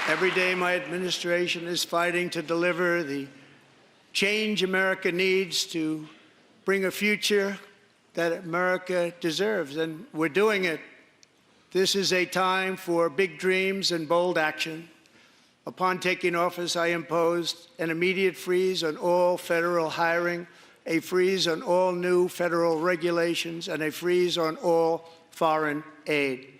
Every day, my administration is fighting to deliver the change America needs to bring a future that America deserves, and we're doing it. This is a time for big dreams and bold action. Upon taking office, I imposed an immediate freeze on all federal hiring, a freeze on all new federal regulations, and a freeze on all foreign aid.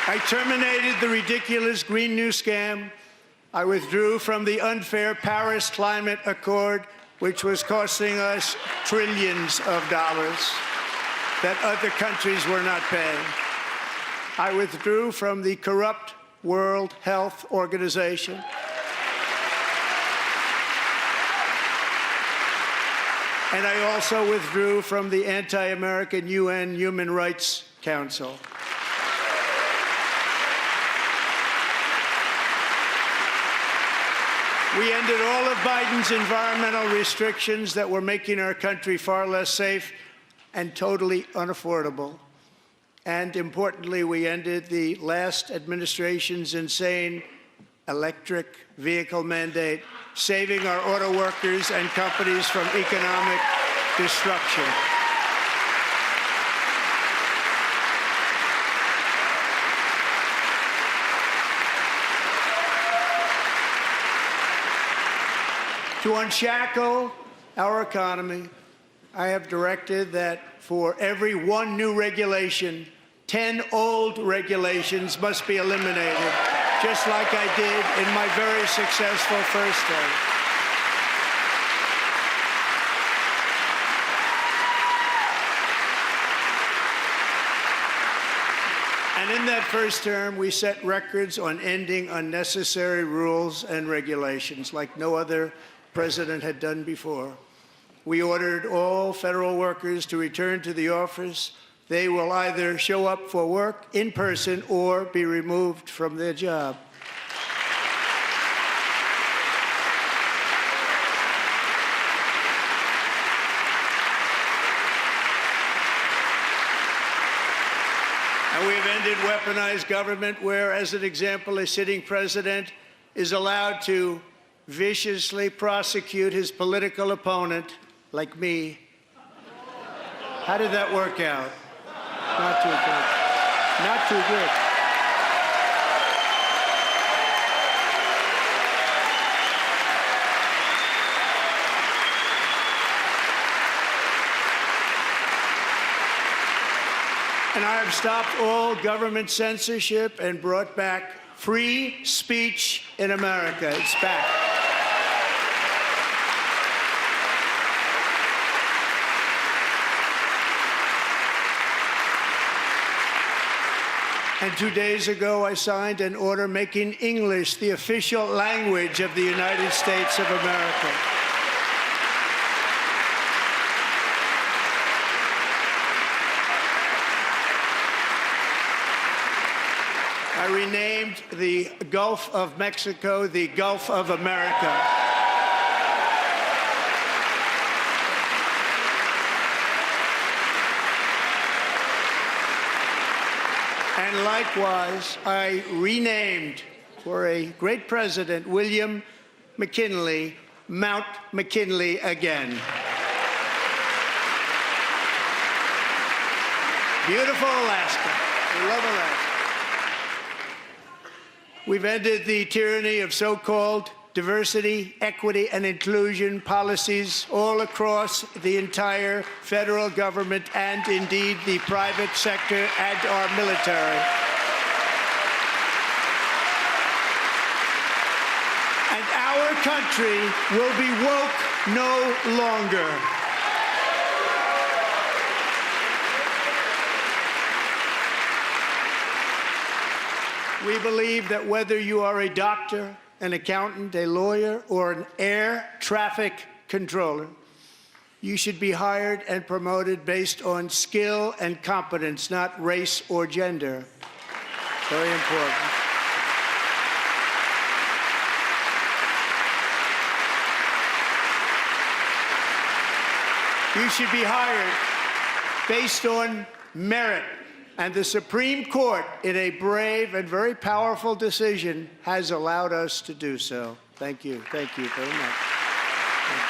I terminated the ridiculous Green New Scam. I withdrew from the unfair Paris Climate Accord, which was costing us trillions of dollars that other countries were not paying. I withdrew from the corrupt World Health Organization. And I also withdrew from the anti-American UN Human Rights Council. We ended all of Biden's environmental restrictions that were making our country far less safe and totally unaffordable. And importantly, we ended the last administration's insane electric vehicle mandate, saving our auto workers and companies from economic destruction. To unshackle our economy, I have directed that for every one new regulation, 10 old regulations must be eliminated, just like I did in my very successful first term. And in that first term, we set records on ending unnecessary rules and regulations like no other president had done before. We ordered all federal workers to return to the office. They will either show up for work in person or be removed from their job. And we have ended weaponized government where, as an example, a sitting president is allowed to viciously prosecute his political opponent, like me. How did that work out? Not too good. Not too good. And I have stopped all government censorship and brought back free speech in America. It's back. And 2 days ago, I signed an order making English the official language of the United States of America. I renamed the Gulf of Mexico the Gulf of America. And likewise, I renamed, for a great president, William McKinley, Mount McKinley again. Beautiful Alaska. We love Alaska. We've ended the tyranny of so-called diversity, equity, and inclusion policies all across the entire federal government and indeed the private sector and our military. And our country will be woke no longer. We believe that whether you are a doctor, an accountant, a lawyer, or an air traffic controller, you should be hired and promoted based on skill and competence, not race or gender. Very important. You should be hired based on merit. And the Supreme Court, in a brave and very powerful decision, has allowed us to do so. Thank you. Thank you very much. Thank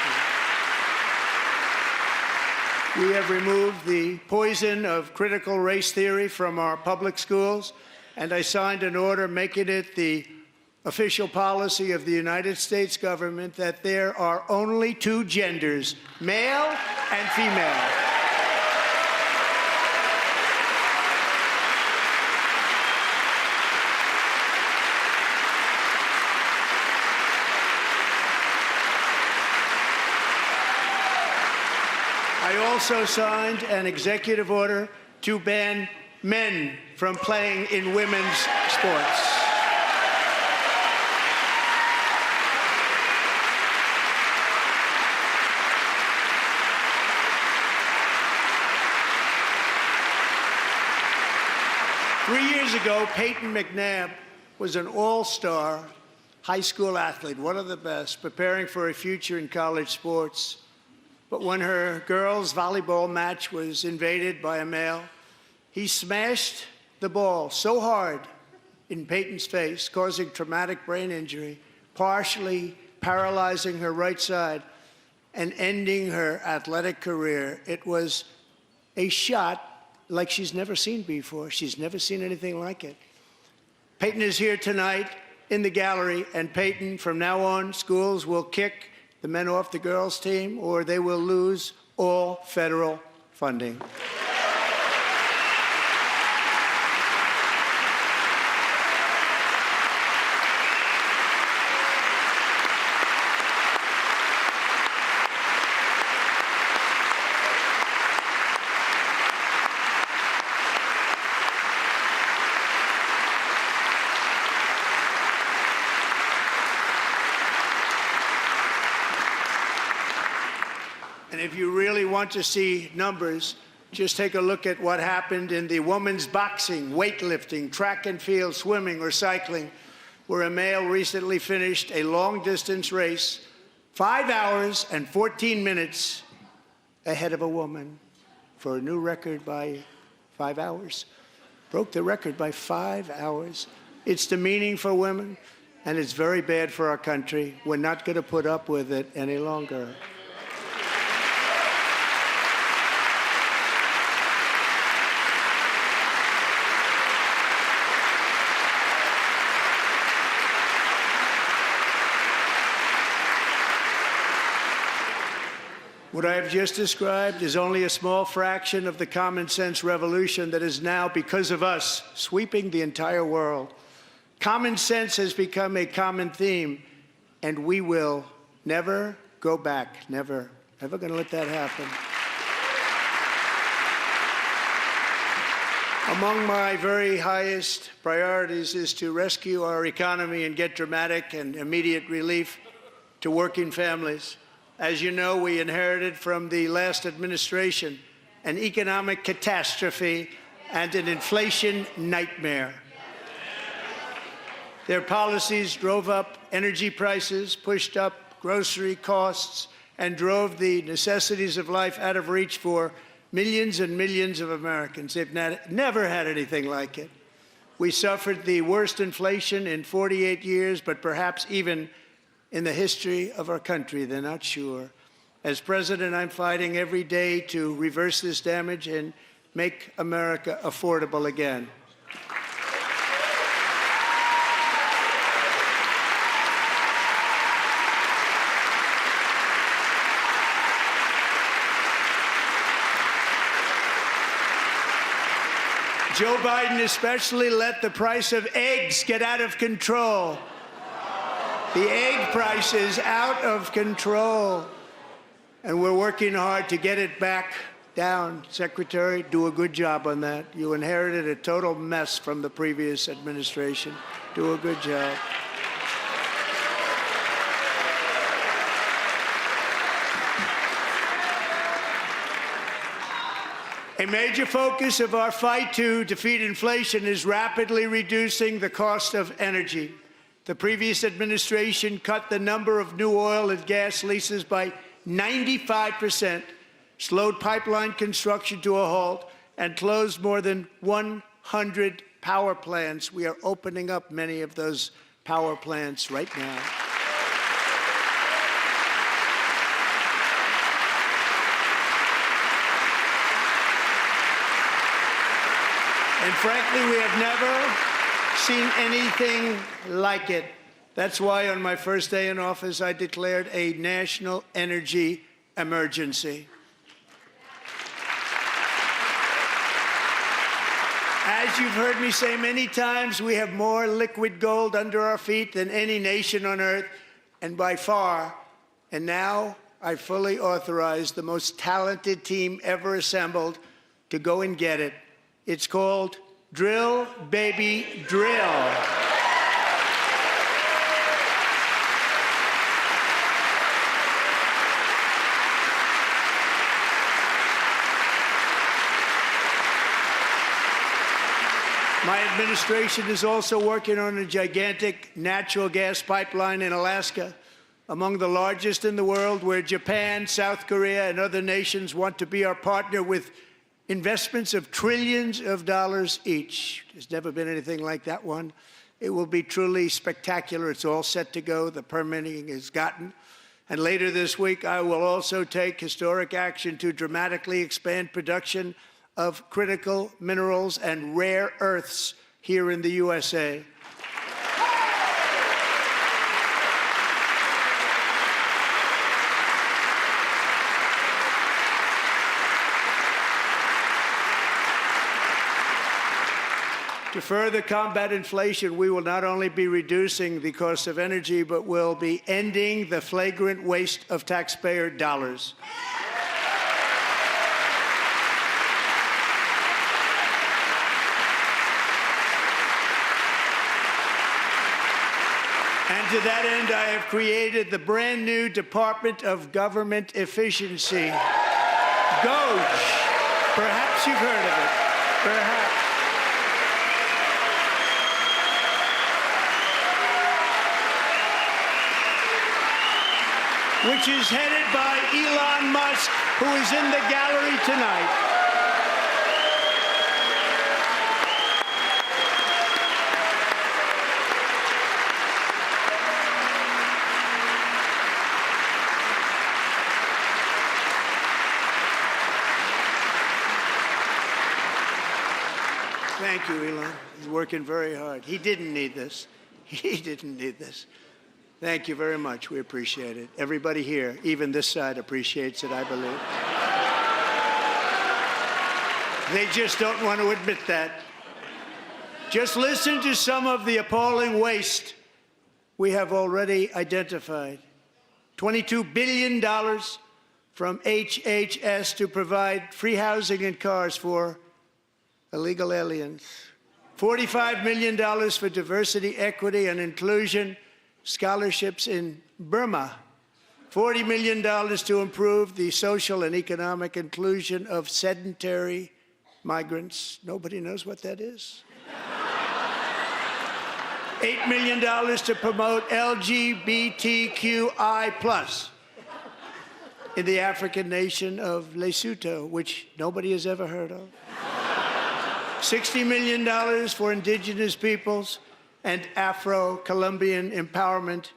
you. We have removed the poison of critical race theory from our public schools, and I signed an order making it the official policy of the United States government that there are only two genders, male and female. I also signed an executive order to ban men from playing in women's sports. Three years ago, Peyton McNabb was an all-star high school athlete, one of the best, preparing for a future in college sports. But when her girls' volleyball match was invaded by a male, he smashed the ball so hard in Peyton's face, causing traumatic brain injury, partially paralyzing her right side and ending her athletic career. It was a shot like she's never seen before. She's never seen anything like it. Peyton is here tonight in the gallery, and Peyton, from now on, schools will kick the men off the girls' team, or they will lose all federal funding. And if you really want to see numbers, just take a look at what happened in the women's boxing, weightlifting, track and field, swimming, or cycling, where a male recently finished a long-distance race 5 hours and 14 minutes ahead of a woman for a new record by 5 hours. Broke the record by 5 hours. It's demeaning for women, and it's very bad for our country. We're not going to put up with it any longer. What I have just described is only a small fraction of the common sense revolution that is now, because of us, sweeping the entire world. Common sense has become a common theme, and we will never go back. Never. Never going to let that happen. Among my very highest priorities is to rescue our economy and get dramatic and immediate relief to working families. As you know, we inherited from the last administration an economic catastrophe and an inflation nightmare. Their policies drove up energy prices, pushed up grocery costs, and drove the necessities of life out of reach for millions and millions of Americans. They've never had anything like it. We suffered the worst inflation in 48 years, but perhaps even in the history of our country. They're not sure. As president, I'm fighting every day to reverse this damage and make America affordable again. Joe Biden especially let the price of eggs get out of control. The egg price is out of control, and we're working hard to get it back down. Secretary, do a good job on that. You inherited a total mess from the previous administration. Do a good job. A major focus of our fight to defeat inflation is rapidly reducing the cost of energy. The previous administration cut the number of new oil and gas leases by 95%, slowed pipeline construction to a halt, and closed more than 100 power plants. We are opening up many of those power plants right now. And frankly, we have never seen anything like it. That's why on my first day in office, I declared a national energy emergency. As you've heard me say many times, we have more liquid gold under our feet than any nation on earth, and by far. And now I fully authorize the most talented team ever assembled to go and get it. It's called Drill, Baby, Drill. My administration is also working on a gigantic natural gas pipeline in Alaska, among the largest in the world, where Japan, South Korea, and other nations want to be our partner with investments of trillions of dollars each. There's never been anything like that one. It will be truly spectacular. It's all set to go. The permitting is gotten. And later this week, I will also take historic action to dramatically expand production of critical minerals and rare earths here in the USA. To further combat inflation, we will not only be reducing the cost of energy, but will be ending the flagrant waste of taxpayer dollars. And to that end, I have created the brand new Department of Government Efficiency, DOGE. Perhaps you've heard of it. Perhaps. Which is headed by Elon Musk, who is in the gallery tonight. Thank you, Elon. He's working very hard. He didn't need this. He didn't need this. Thank you very much. We appreciate it. Everybody here, even this side, appreciates it, I believe. They just don't want to admit that. Just listen to some of the appalling waste we have already identified. $22 billion from HHS to provide free housing and cars for illegal aliens. $45 million for diversity, equity, and inclusion scholarships in Burma. $40 million to improve the social and economic inclusion of sedentary migrants. Nobody knows what that is. $8 million to promote LGBTQI+ in the African nation of Lesotho, which nobody has ever heard of. $60 million for indigenous peoples and Afro-Colombian empowerment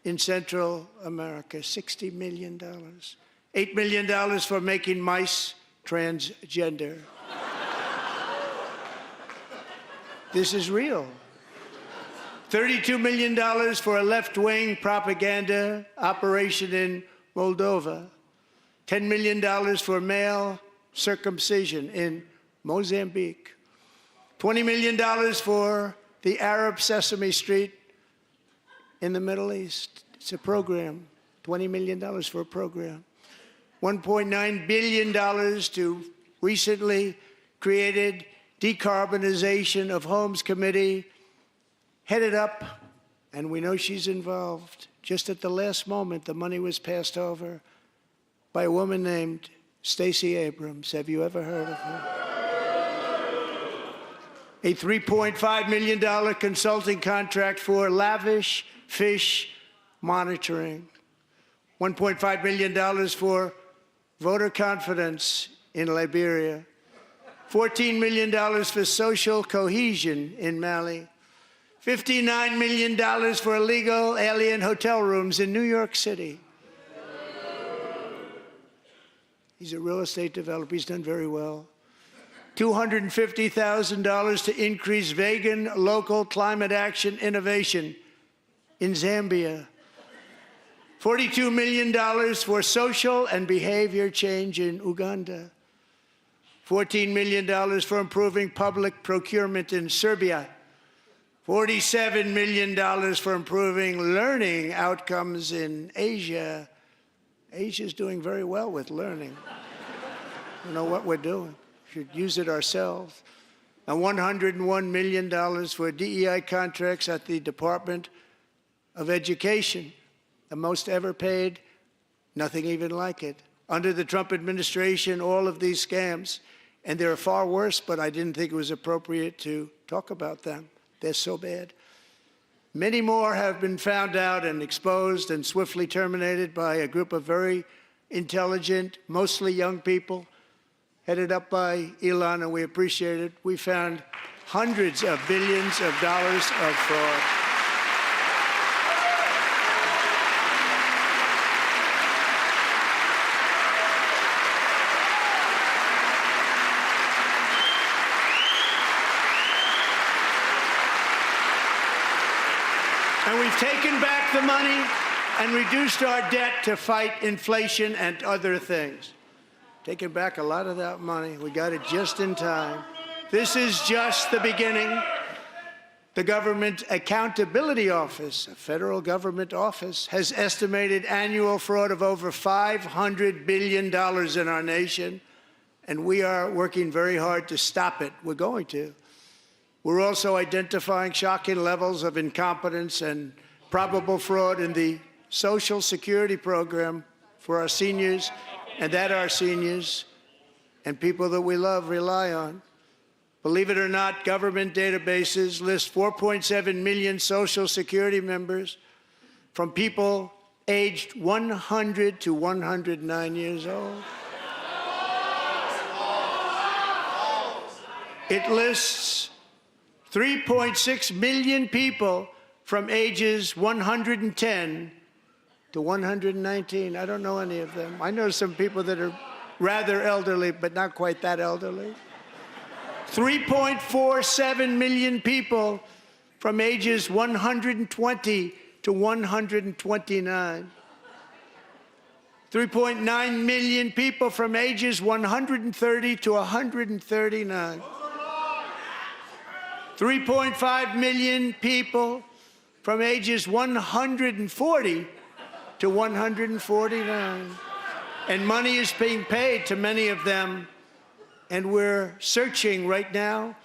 in Central America. $60 million. $8 million for making mice transgender. This is real. $32 million for a left-wing propaganda operation in Moldova. $10 million for male circumcision in Mozambique. $20 million for the Arab Sesame Street in the Middle East. It's a program. $20 million for a program. $1.9 billion to recently created Decarbonization of Homes Committee, headed up, and we know she's involved. Just at the last moment, the money was passed over by a woman named Stacey Abrams. Have you ever heard of her? A $3.5 million consulting contract for lavish fish monitoring. $1.5 million for voter confidence in Liberia, $14 million for social cohesion in Mali, $59 million for illegal alien hotel rooms in New York City. He's a real estate developer. He's done very well. $250,000 to increase vegan local climate action innovation in Zambia. $42 million for social and behavior change in Uganda. $14 million for improving public procurement in Serbia. $47 million for improving learning outcomes in Asia. Asia's doing very well with learning. We know what we're doing. We should use it ourselves. And $101 million for DEI contracts at the Department of Education, the most ever paid, nothing even like it. Under the Trump administration, all of these scams, and they're far worse, but I didn't think it was appropriate to talk about them. They're so bad. Many more have been found out and exposed and swiftly terminated by a group of very intelligent, mostly young people, headed up by Elon, and we appreciate it. We found hundreds of billions of dollars of fraud. And we've taken back the money and reduced our debt to fight inflation and other things. Taken back a lot of that money. We got it just in time. This is just the beginning. The Government Accountability Office, a federal government office, has estimated annual fraud of over $500 billion in our nation, and we are working very hard to stop it. We're going to. We're also identifying shocking levels of incompetence and probable fraud in the Social Security program for our seniors, and that our seniors and people that we love rely on. Believe it or not, government databases list 4.7 million Social Security members from people aged 100 to 109 years old. It lists 3.6 million people from ages 110 to 119. I don't know any of them. I know some people that are rather elderly, but not quite that elderly. 3.47 million people from ages 120 to 129. 3.9 million people from ages 130 to 139. 3.5 million people from ages 140 to 149. And money is being paid to many of them, and we're searching right now. In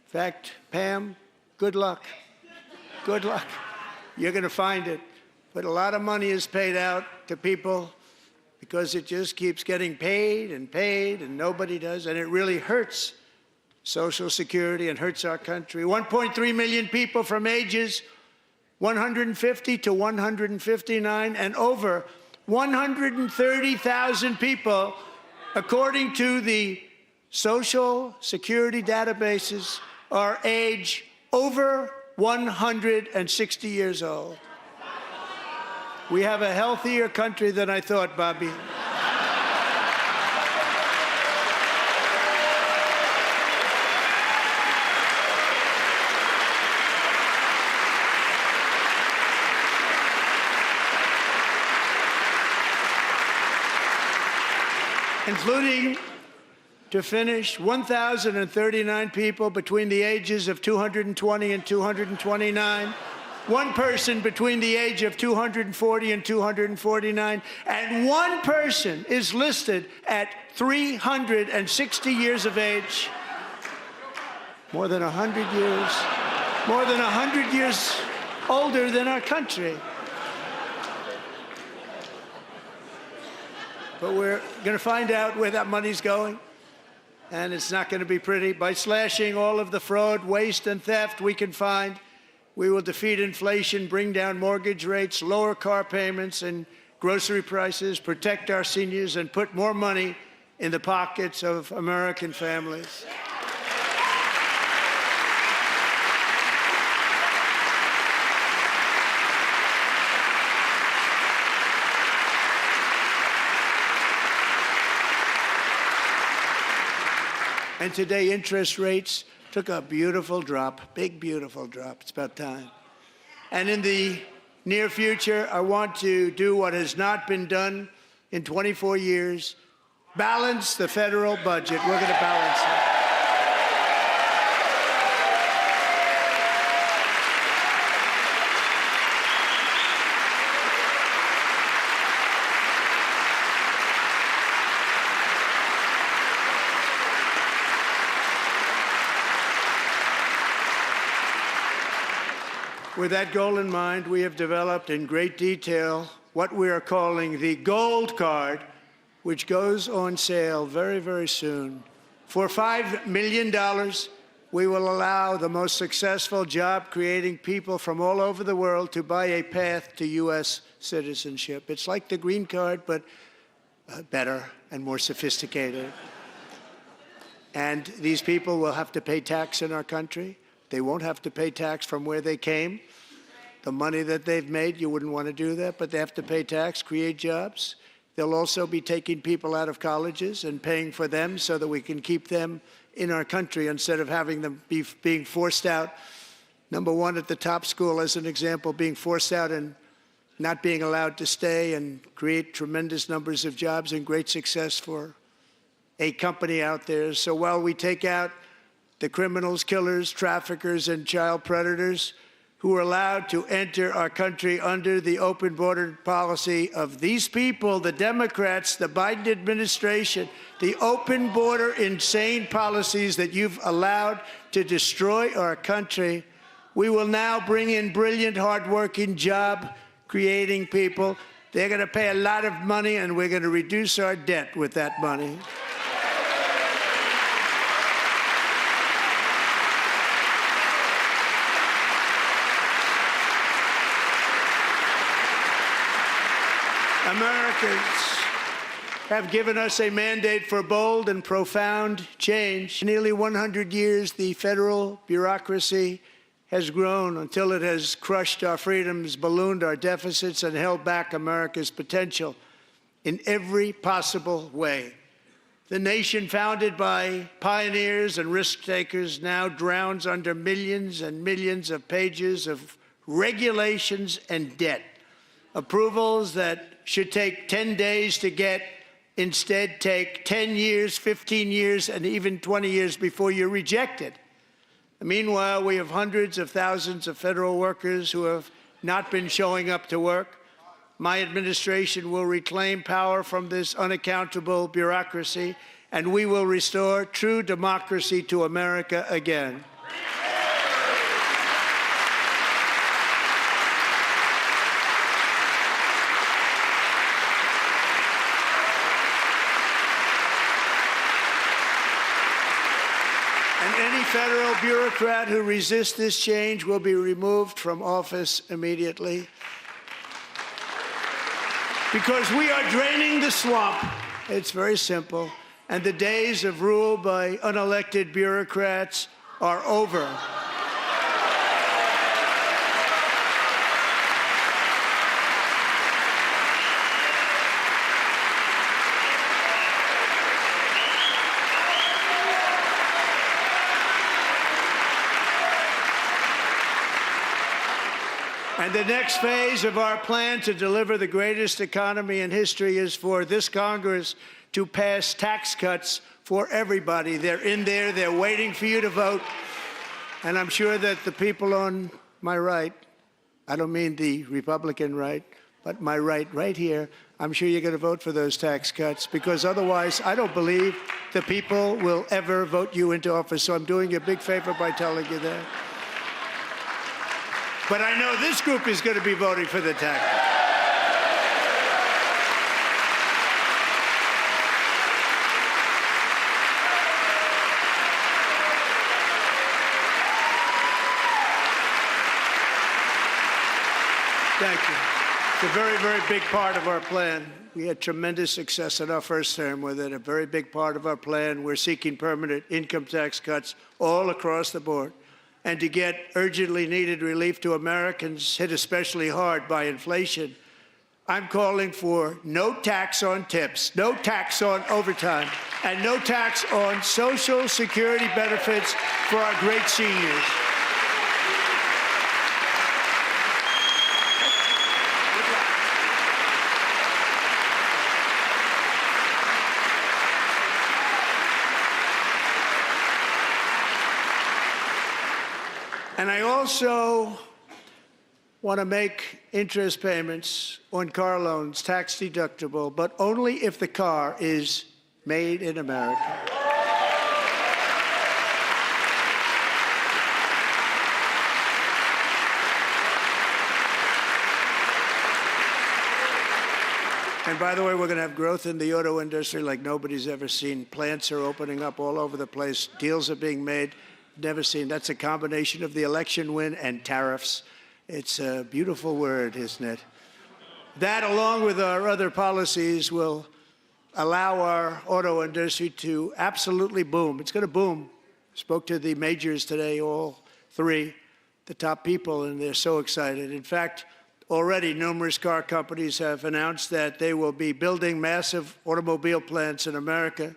fact, Pam, good luck. Good luck. You're going to find it. But a lot of money is paid out to people because it just keeps getting paid, and nobody does, and it really hurts Social Security and hurts our country. 1.3 million people from ages 150 to 159, and over 130,000 people, according to the Social Security databases, are age over 160 years old. We have a healthier country than I thought, Bobby. Including, to finish, 1,039 people between the ages of 220 and 229, one person between the age of 240 and 249, and one person is listed at 360 years of age. More than 100 years older than our country. But we're going to find out where that money's going, and it's not going to be pretty. By slashing all of the fraud, waste, and theft we can find, we will defeat inflation, bring down mortgage rates, lower car payments, and grocery prices, protect our seniors, and put more money in the pockets of American families. And today, interest rates took a beautiful drop, big, beautiful drop. It's about time. And in the near future, I want to do what has not been done in 24 years, balance the federal budget. We're going to balance it. With that goal in mind, we have developed in great detail what we are calling the Gold Card, which goes on sale very, very soon. For $5 million, we will allow the most successful job-creating people from all over the world to buy a path to U.S. citizenship. It's like the green card, but better and more sophisticated. And these people will have to pay tax in our country. They won't have to pay tax from where they came. The money that they've made, you wouldn't want to do that, but they have to pay tax, create jobs. They'll also be taking people out of colleges and paying for them so that we can keep them in our country instead of having them being forced out. Number one, at the top school, as an example, being forced out and not being allowed to stay and create tremendous numbers of jobs and great success for a company out there. So while we take out the criminals, killers, traffickers, and child predators who are allowed to enter our country under the open border policy of these people, the Democrats, the Biden administration, the open border insane policies that you've allowed to destroy our country, we will now bring in brilliant, hardworking, job-creating people. They're going to pay a lot of money, and we're going to reduce our debt with that money. Americans have given us a mandate for bold and profound change. In nearly 100 years, the federal bureaucracy has grown until it has crushed our freedoms, ballooned our deficits, and held back America's potential in every possible way. The nation founded by pioneers and risk-takers now drowns under millions and millions of pages of regulations and debt. Approvals that should take 10 days to get instead take 10 years, 15 years, and even 20 years before you're rejected. Meanwhile, we have hundreds of thousands of federal workers who have not been showing up to work. My administration will reclaim power from this unaccountable bureaucracy, and we will restore true democracy to America again. Any federal bureaucrat who resists this change will be removed from office immediately. Because we are draining the swamp. It's very simple. And the days of rule by unelected bureaucrats are over. And the next phase of our plan to deliver the greatest economy in history is for this Congress to pass tax cuts for everybody. They're in there. They're waiting for you to vote. And I'm sure that the people on my right, I don't mean the Republican right, but my right here, I'm sure you're going to vote for those tax cuts, because otherwise I don't believe the people will ever vote you into office. So I'm doing you a big favor by telling you that. But I know this group is going to be voting for the tax. Thank you. It's a very, very big part of our plan. We had tremendous success in our first term with it. A very big part of our plan. We're seeking permanent income tax cuts all across the board. And to get urgently needed relief to Americans hit especially hard by inflation, I'm calling for no tax on tips, no tax on overtime, and no tax on Social Security benefits for our great seniors. And I also want to make interest payments on car loans tax deductible, but only if the car is made in America. And by the way, we're going to have growth in the auto industry like nobody's ever seen. Plants are opening up all over the place. Deals are being made. Never seen. That's a combination of the election win and tariffs. It's a beautiful word, isn't it? That, along with our other policies, will allow our auto industry to absolutely boom. It's going to boom. Spoke to the majors today, all three, the top people, and they're so excited. In fact, already numerous car companies have announced that they will be building massive automobile plants in America,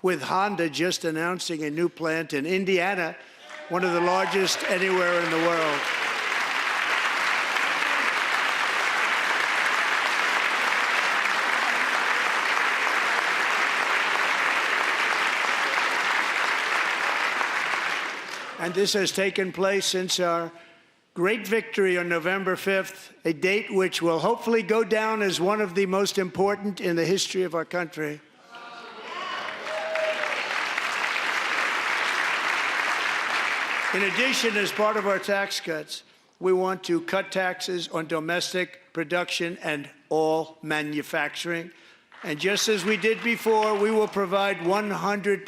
with Honda just announcing a new plant in Indiana, one of the largest anywhere in the world. And this has taken place since our great victory on November 5th, a date which will hopefully go down as one of the most important in the history of our country. In addition, as part of our tax cuts, we want to cut taxes on domestic production and all manufacturing. And just as we did before, we will provide 100%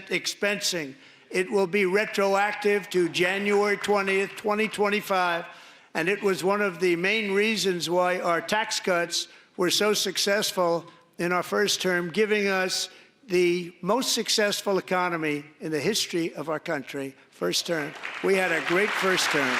expensing. It will be retroactive to January 20th, 2025. And it was one of the main reasons why our tax cuts were so successful in our first term, giving us the most successful economy in the history of our country. First term. We had a great first term.